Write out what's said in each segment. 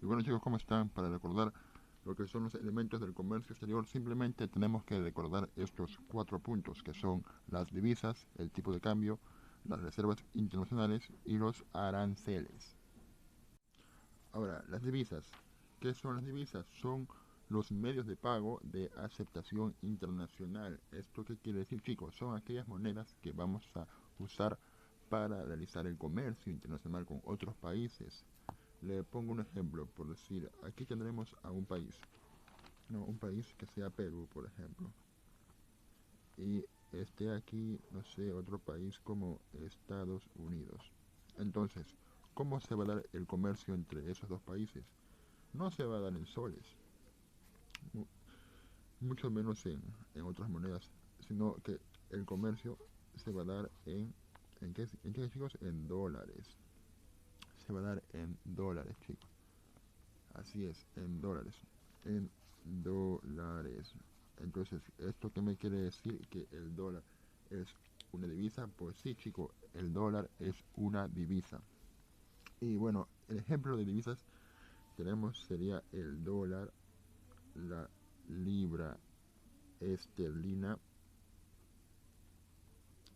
Y bueno chicos, ¿cómo están? Para recordar lo que son los elementos del comercio exterior, simplemente tenemos que recordar estos 4 puntos, que son las divisas, el tipo de cambio, las reservas internacionales y los aranceles. Ahora, las divisas. ¿Qué son las divisas? Son los medios de pago de aceptación internacional. ¿Esto qué quiere decir, chicos? Son aquellas monedas que vamos a usar para realizar el comercio internacional con otros países. Le pongo un ejemplo, por decir, aquí tendremos a un país, no, un país que sea Perú, por ejemplo, y esté aquí, no sé, otro país como Estados Unidos. Entonces, ¿cómo se va a dar el comercio entre esos dos países? No se va a dar en soles, mucho menos en otras monedas, sino que el comercio se va a dar ¿en qué chicos? En dólares. Se va a dar en dólares, chicos. Así es, en dólares. En dólares. Entonces, ¿esto qué me quiere decir? Que el dólar es una divisa. Pues sí, chicos, el dólar es una divisa. Y bueno, el ejemplo de divisas tenemos sería el dólar, la libra esterlina,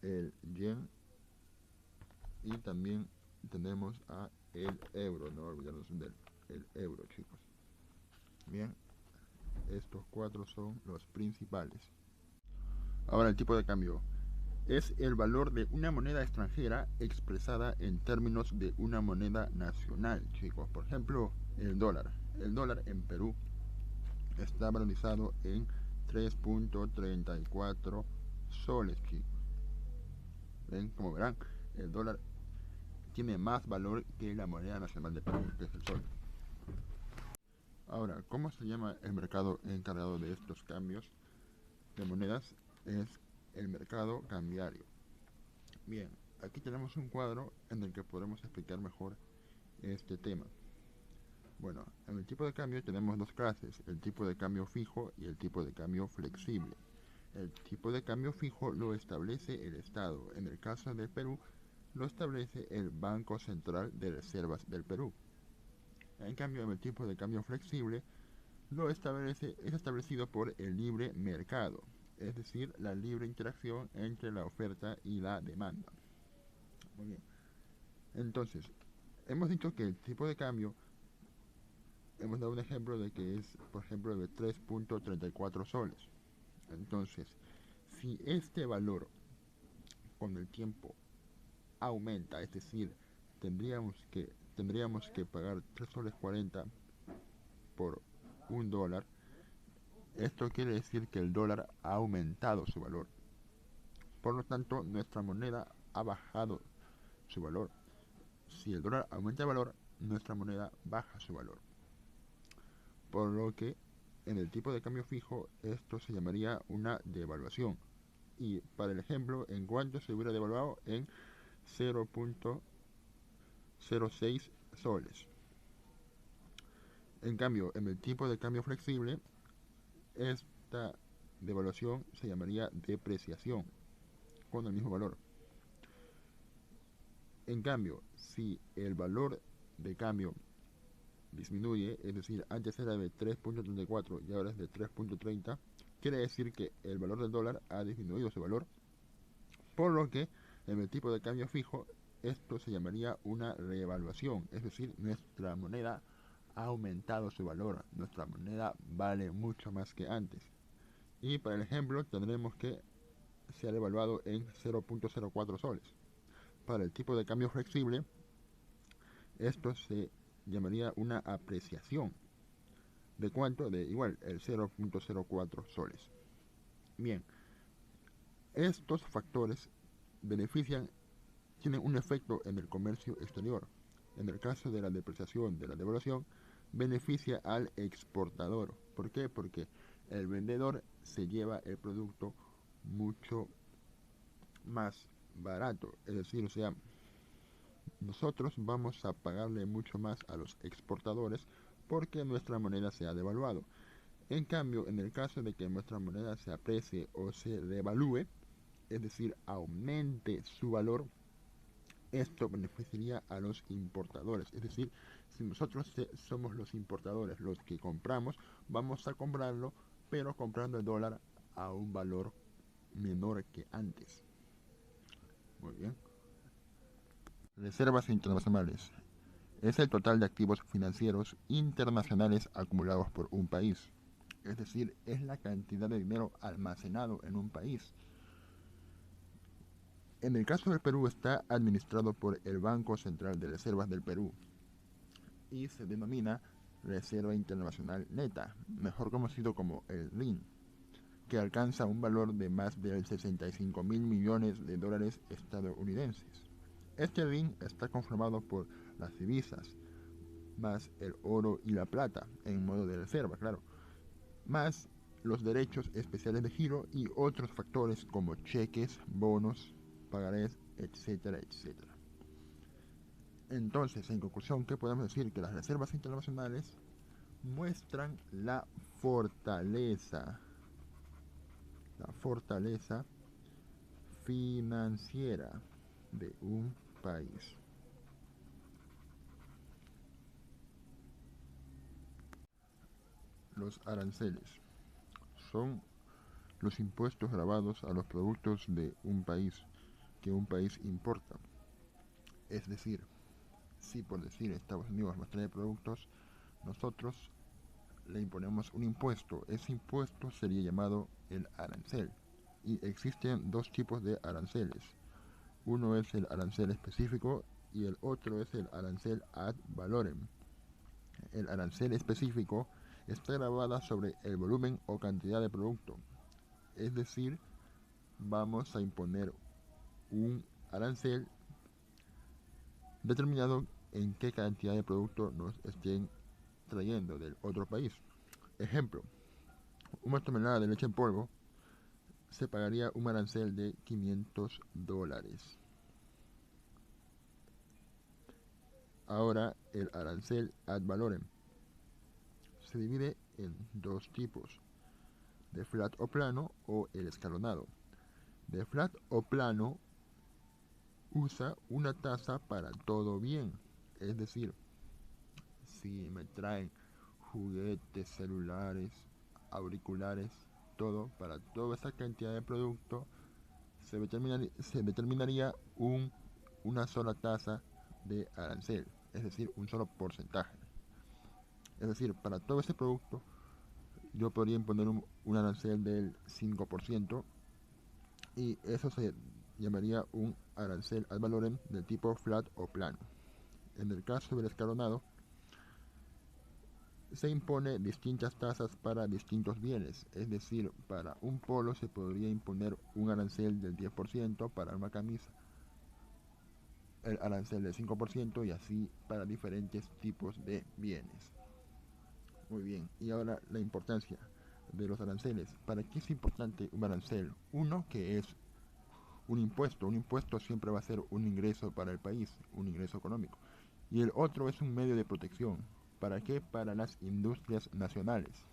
el yen y también tenemos a el euro, no olvidarnos del el euro, chicos. Bien, estos 4 son los principales. Ahora el tipo de cambio es el valor de una moneda extranjera expresada en términos de una moneda nacional, chicos. Por ejemplo, el dólar. El dólar en Perú está valorizado en 3.34 soles, chicos. ¿Ven? Como verán, el dólar tiene más valor que la moneda nacional de Perú, que es el sol. Ahora, ¿cómo se llama el mercado encargado de estos cambios de monedas? Es el mercado cambiario. Bien, aquí tenemos un cuadro en el que podemos explicar mejor este tema. Bueno, en el tipo de cambio tenemos dos clases, el tipo de cambio fijo y el tipo de cambio flexible. El tipo de cambio fijo lo establece el Estado. En el caso del Perú, lo establece el Banco Central de Reservas del Perú. En cambio, el tipo de cambio flexible es establecido por el libre mercado, es decir, la libre interacción entre la oferta y la demanda. Muy bien. Entonces, hemos dicho que el tipo de cambio, hemos dado un ejemplo de que es, por ejemplo, de 3.34 soles. Entonces, si este valor con el tiempo aumenta, es decir, tendríamos que pagar 3 soles 40 por un dólar, esto quiere decir que el dólar ha aumentado su valor. Por lo tanto, nuestra moneda ha bajado su valor. Si el dólar aumenta de valor, nuestra moneda baja su valor. Por lo que en el tipo de cambio fijo esto se llamaría una devaluación. Y para el ejemplo, ¿en cuánto se hubiera devaluado? En 0.06 soles. En cambio, en el tipo de cambio flexible, esta devaluación se llamaría depreciación, con el mismo valor. En cambio, si el valor de cambio disminuye, es decir, antes era de 3.34 y ahora es de 3.30, quiere decir que el valor del dólar ha disminuido su valor, por lo que en el tipo de cambio fijo esto se llamaría una reevaluación, es decir, nuestra moneda ha aumentado su valor, nuestra moneda vale mucho más que antes. Y para el ejemplo tendremos que se ha devaluado en 0.04 soles. Para el tipo de cambio flexible, esto se llamaría una apreciación. ¿De cuánto? De igual, el 0.04 soles. Bien, estos factores benefician, tienen un efecto en el comercio exterior. En el caso de la depreciación, de la devaluación, beneficia al exportador. ¿Por qué? Porque el vendedor se lleva el producto mucho más barato. Es decir, o sea, nosotros vamos a pagarle mucho más a los exportadores porque nuestra moneda se ha devaluado. En cambio, en el caso de que nuestra moneda se aprecie o se devalúe, es decir, aumente su valor, Esto beneficiaría a los importadores, es decir, si nosotros somos los importadores, los que compramos, vamos a comprarlo, pero comprando el dólar a un valor menor que antes. Muy bien. Reservas internacionales. Es el total de activos financieros internacionales acumulados por un país. Es decir, es la cantidad de dinero almacenado en un país. En el caso del Perú está administrado por el Banco Central de Reservas del Perú y se denomina Reserva Internacional Neta, mejor conocido como el RIN, que alcanza un valor de más de 65 mil millones de dólares estadounidenses. Este RIN está conformado por las divisas, más el oro y la plata, en modo de reserva, claro, más los derechos especiales de giro y otros factores como cheques, bonos, pagarés, etcétera, etcétera. Entonces, en conclusión, ¿qué podemos decir? Que las reservas internacionales muestran la fortaleza financiera de un país. Los aranceles son los impuestos grabados a los productos de un país que un país importa. Es decir, si por decir Estados Unidos nos trae productos, nosotros le imponemos un impuesto. Ese impuesto sería llamado el arancel. Y existen dos tipos de aranceles. Uno es el arancel específico y el otro es el arancel ad valorem. El arancel específico está grabada sobre el volumen o cantidad de producto. Es decir, vamos a imponer un arancel determinado en qué cantidad de producto nos estén trayendo del otro país. Ejemplo, una tonelada de leche en polvo se pagaría un arancel de $500. Ahora, el arancel ad valorem se divide en dos tipos, de flat o plano o el escalonado. De flat o plano usa una tasa para todo bien, es decir, si me traen juguetes, celulares, auriculares, todo, para toda esa cantidad de producto se determinaría una sola tasa de arancel, es decir, un solo porcentaje. Es decir, para todo ese producto yo podría imponer un arancel del 5% y eso se llamaría un arancel ad valorem del tipo flat o plano. En el caso del escalonado, se impone distintas tasas para distintos bienes, es decir, para un polo se podría imponer un arancel del 10%, para una camisa el arancel del 5% y así para diferentes tipos de bienes. Muy bien, y ahora la importancia de los aranceles. ¿Para qué es importante un arancel? Uno, que es un impuesto siempre va a ser un ingreso para el país, un ingreso económico. Y el otro es un medio de protección. ¿Para qué? Para las industrias nacionales.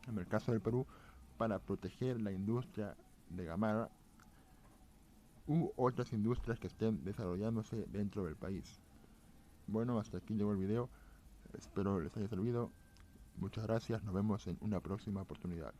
En el caso del Perú, para proteger la industria de Gamarra u otras industrias que estén desarrollándose dentro del país. Bueno, hasta aquí llegó el video. Espero les haya servido. Muchas gracias. Nos vemos en una próxima oportunidad.